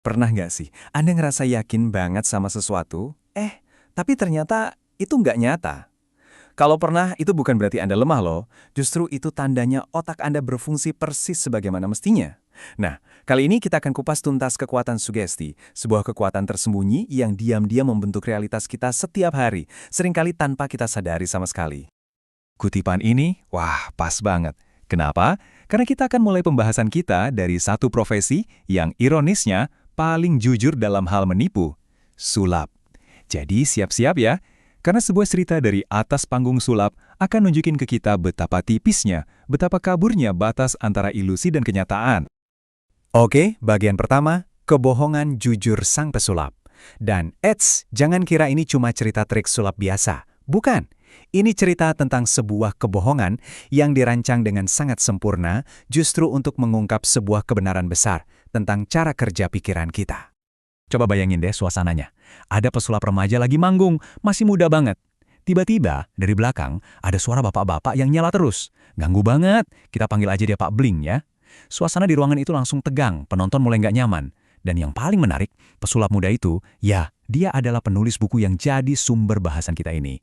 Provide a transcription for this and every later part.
Pernah nggak sih, Anda ngerasa yakin banget sama sesuatu, tapi ternyata itu nggak nyata? Kalau pernah, itu bukan berarti Anda lemah loh. Justru itu tandanya otak Anda berfungsi persis sebagaimana mestinya. Nah, kali ini kita akan kupas tuntas kekuatan sugesti, sebuah kekuatan tersembunyi yang diam-diam membentuk realitas kita setiap hari, seringkali tanpa kita sadari sama sekali. Kutipan ini, wah pas banget. Kenapa? Karena kita akan mulai pembahasan kita dari satu profesi yang ironisnya paling jujur dalam hal menipu, sulap. Jadi siap-siap ya, karena sebuah cerita dari atas panggung sulap akan nunjukin ke kita betapa tipisnya, betapa kaburnya batas antara ilusi dan kenyataan. Oke, bagian pertama, kebohongan jujur sang pesulap. Dan jangan kira ini cuma cerita trik sulap biasa. Bukan. Ini cerita tentang sebuah kebohongan yang dirancang dengan sangat sempurna justru untuk mengungkap sebuah kebenaran besar tentang cara kerja pikiran kita. Coba bayangin deh suasananya. Ada pesulap remaja lagi manggung, masih muda banget. Tiba-tiba, dari belakang, ada suara bapak-bapak yang nyala terus. Ganggu banget, kita panggil aja dia Pak Bling ya. Suasana di ruangan itu langsung tegang, penonton mulai nggak nyaman. Dan yang paling menarik, pesulap muda itu, ya, dia adalah penulis buku yang jadi sumber bahasan kita ini.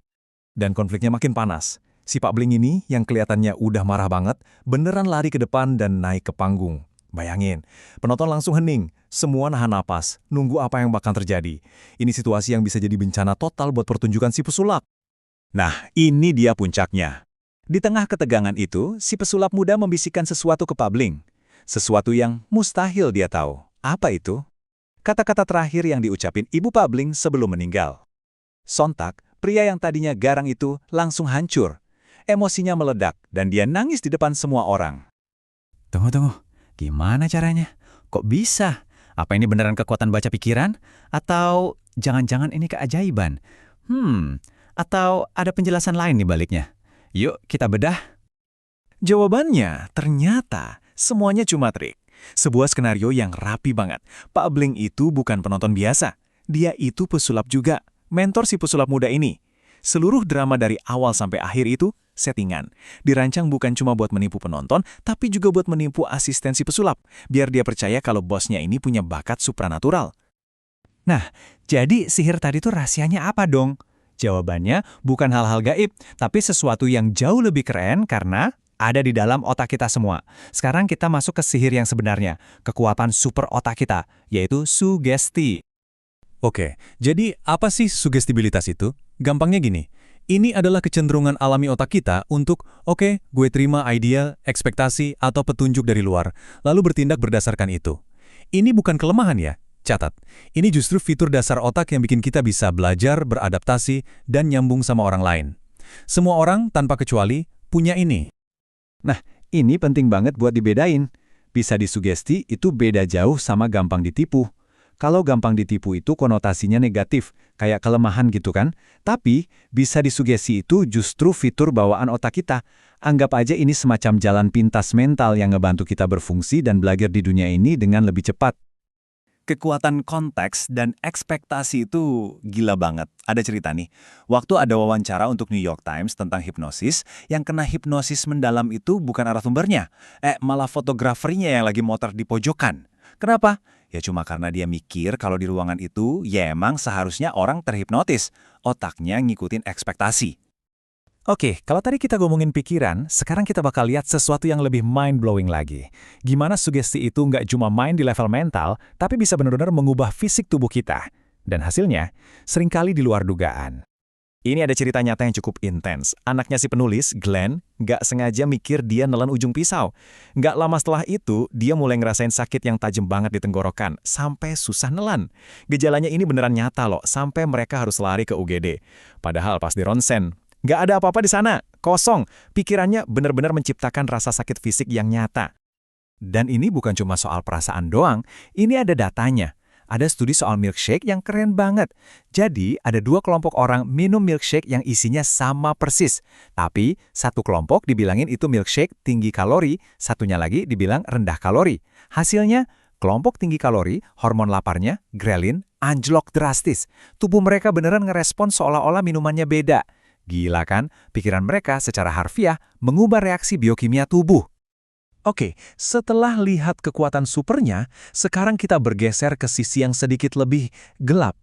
Dan konfliknya makin panas. Si Pak Bling ini, yang kelihatannya udah marah banget, beneran lari ke depan dan naik ke panggung. Bayangin, penonton langsung hening, semua nahan napas, nunggu apa yang bakal terjadi. Ini situasi yang bisa jadi bencana total buat pertunjukan si pesulap. Nah, ini dia puncaknya. Di tengah ketegangan itu, si pesulap muda membisikkan sesuatu ke Pak Bling. Sesuatu yang mustahil dia tahu. Apa itu? Kata-kata terakhir yang diucapin ibu Pak Bling sebelum meninggal. Sontak, pria yang tadinya garang itu langsung hancur. Emosinya meledak dan dia nangis di depan semua orang. Tunggu. Gimana caranya? Kok bisa? Apa ini beneran kekuatan baca pikiran? Atau jangan-jangan ini keajaiban? Atau ada penjelasan lain di baliknya? Yuk, kita bedah. Jawabannya, ternyata semuanya cuma trik. Sebuah skenario yang rapi banget. Pak Bling itu bukan penonton biasa. Dia itu pesulap juga. Mentor si pesulap muda ini. Seluruh drama dari awal sampai akhir itu settingan. Dirancang bukan cuma buat menipu penonton, tapi juga buat menipu asistensi pesulap, biar dia percaya kalau bosnya ini punya bakat supranatural. Nah, jadi sihir tadi tuh rahasianya apa dong? Jawabannya bukan hal-hal gaib, tapi sesuatu yang jauh lebih keren karena ada di dalam otak kita semua. Sekarang kita masuk ke sihir yang sebenarnya, kekuatan super otak kita, yaitu sugesti. Oke, jadi apa sih sugestibilitas itu? Gampangnya gini, ini adalah kecenderungan alami otak kita untuk, gue terima ide, ekspektasi, atau petunjuk dari luar, lalu bertindak berdasarkan itu. Ini bukan kelemahan ya, catat. Ini justru fitur dasar otak yang bikin kita bisa belajar, beradaptasi, dan nyambung sama orang lain. Semua orang, tanpa kecuali, punya ini. Nah, ini penting banget buat dibedain. Bisa disugesti itu beda jauh sama gampang ditipu. Kalau gampang ditipu itu konotasinya negatif, kayak kelemahan gitu kan. Tapi, bisa disugesti itu justru fitur bawaan otak kita. Anggap aja ini semacam jalan pintas mental yang ngebantu kita berfungsi dan belajar di dunia ini dengan lebih cepat. Kekuatan konteks dan ekspektasi itu gila banget. Ada cerita nih, waktu ada wawancara untuk New York Times tentang hipnosis, yang kena hipnosis mendalam itu bukan narasumbernya, malah fotografernya yang lagi motret di pojokan. Kenapa? Ya cuma karena dia mikir kalau di ruangan itu, ya emang seharusnya orang terhipnotis. Otaknya ngikutin ekspektasi. Oke, kalau tadi kita ngomongin pikiran, sekarang kita bakal lihat sesuatu yang lebih mind-blowing lagi. Gimana sugesti itu nggak cuma main di level mental, tapi bisa benar-benar mengubah fisik tubuh kita. Dan hasilnya, seringkali di luar dugaan. Ini ada cerita nyata yang cukup intens. Anaknya si penulis, Glenn, nggak sengaja mikir dia nelan ujung pisau. Nggak lama setelah itu, dia mulai ngerasain sakit yang tajam banget di tenggorokan, sampai susah nelan. Gejalanya ini beneran nyata loh, sampai mereka harus lari ke UGD. Padahal pas di ronsen, nggak ada apa-apa di sana, kosong. Pikirannya benar-benar menciptakan rasa sakit fisik yang nyata. Dan ini bukan cuma soal perasaan doang, ini ada datanya. Ada studi soal milkshake yang keren banget. Jadi, ada 2 kelompok orang minum milkshake yang isinya sama persis. Tapi, satu kelompok dibilangin itu milkshake tinggi kalori, satunya lagi dibilang rendah kalori. Hasilnya, kelompok tinggi kalori, hormon laparnya, grelin, anjlok drastis. Tubuh mereka beneran ngerespon seolah-olah minumannya beda. Gila kan? Pikiran mereka secara harfiah mengubah reaksi biokimia tubuh. Oke, setelah lihat kekuatan supernya, sekarang kita bergeser ke sisi yang sedikit lebih gelap.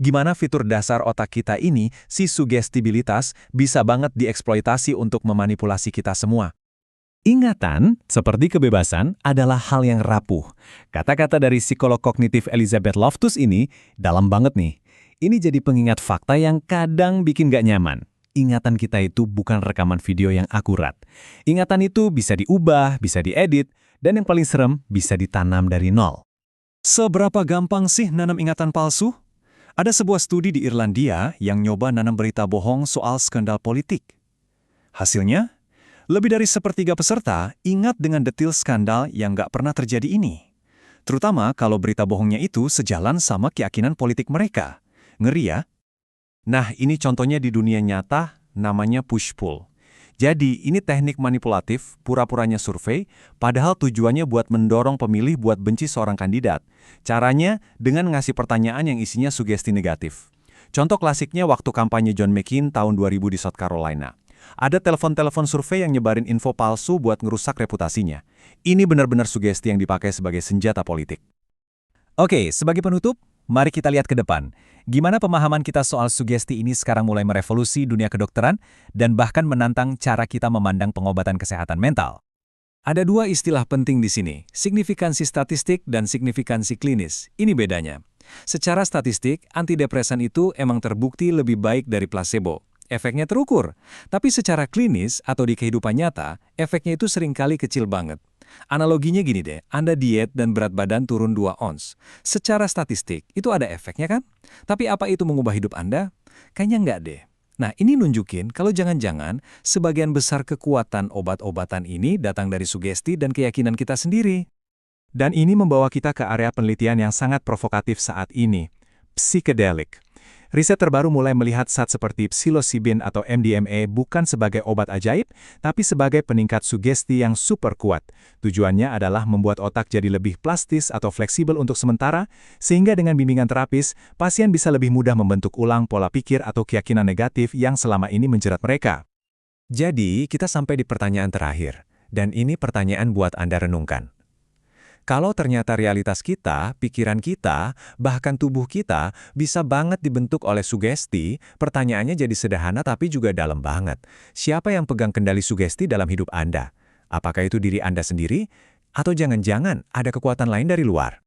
Gimana fitur dasar otak kita ini, si sugestibilitas, bisa banget dieksploitasi untuk memanipulasi kita semua. Ingatan, seperti kebebasan, adalah hal yang rapuh. Kata-kata dari psikolog kognitif Elizabeth Loftus ini dalam banget nih. Ini jadi pengingat fakta yang kadang bikin gak nyaman. Ingatan kita itu bukan rekaman video yang akurat. Ingatan itu bisa diubah, bisa diedit, dan yang paling serem bisa ditanam dari nol. Seberapa gampang sih nanam ingatan palsu? Ada sebuah studi di Irlandia yang nyoba nanam berita bohong soal skandal politik. Hasilnya, lebih dari sepertiga peserta ingat dengan detil skandal yang nggak pernah terjadi ini. Terutama kalau berita bohongnya itu sejalan sama keyakinan politik mereka. Ngeri ya? Nah, ini contohnya di dunia nyata, namanya push-pull. Jadi, ini teknik manipulatif, pura-puranya survei, padahal tujuannya buat mendorong pemilih buat benci seorang kandidat. Caranya dengan ngasih pertanyaan yang isinya sugesti negatif. Contoh klasiknya waktu kampanye John McCain tahun 2000 di South Carolina. Ada telepon-telepon survei yang nyebarin info palsu buat ngerusak reputasinya. Ini benar-benar sugesti yang dipakai sebagai senjata politik. Oke, sebagai penutup, mari kita lihat ke depan. Gimana pemahaman kita soal sugesti ini sekarang mulai merevolusi dunia kedokteran dan bahkan menantang cara kita memandang pengobatan kesehatan mental. Ada dua istilah penting di sini, signifikansi statistik dan signifikansi klinis. Ini bedanya. Secara statistik, antidepresan itu emang terbukti lebih baik dari placebo. Efeknya terukur. Tapi secara klinis atau di kehidupan nyata, efeknya itu seringkali kecil banget. Analoginya gini deh, Anda diet dan berat badan turun 2 ons. Secara statistik, itu ada efeknya kan? Tapi apa itu mengubah hidup Anda? Kayaknya nggak deh. Nah, ini nunjukin kalau jangan-jangan sebagian besar kekuatan obat-obatan ini datang dari sugesti dan keyakinan kita sendiri. Dan ini membawa kita ke area penelitian yang sangat provokatif saat ini, psikedelik. Riset terbaru mulai melihat zat seperti psilocybin atau MDMA bukan sebagai obat ajaib, tapi sebagai peningkat sugesti yang super kuat. Tujuannya adalah membuat otak jadi lebih plastis atau fleksibel untuk sementara, sehingga dengan bimbingan terapis, pasien bisa lebih mudah membentuk ulang pola pikir atau keyakinan negatif yang selama ini menjerat mereka. Jadi, kita sampai di pertanyaan terakhir, dan ini pertanyaan buat Anda renungkan. Kalau ternyata realitas kita, pikiran kita, bahkan tubuh kita bisa banget dibentuk oleh sugesti, pertanyaannya jadi sederhana tapi juga dalam banget. Siapa yang pegang kendali sugesti dalam hidup Anda? Apakah itu diri Anda sendiri? Atau jangan-jangan ada kekuatan lain dari luar?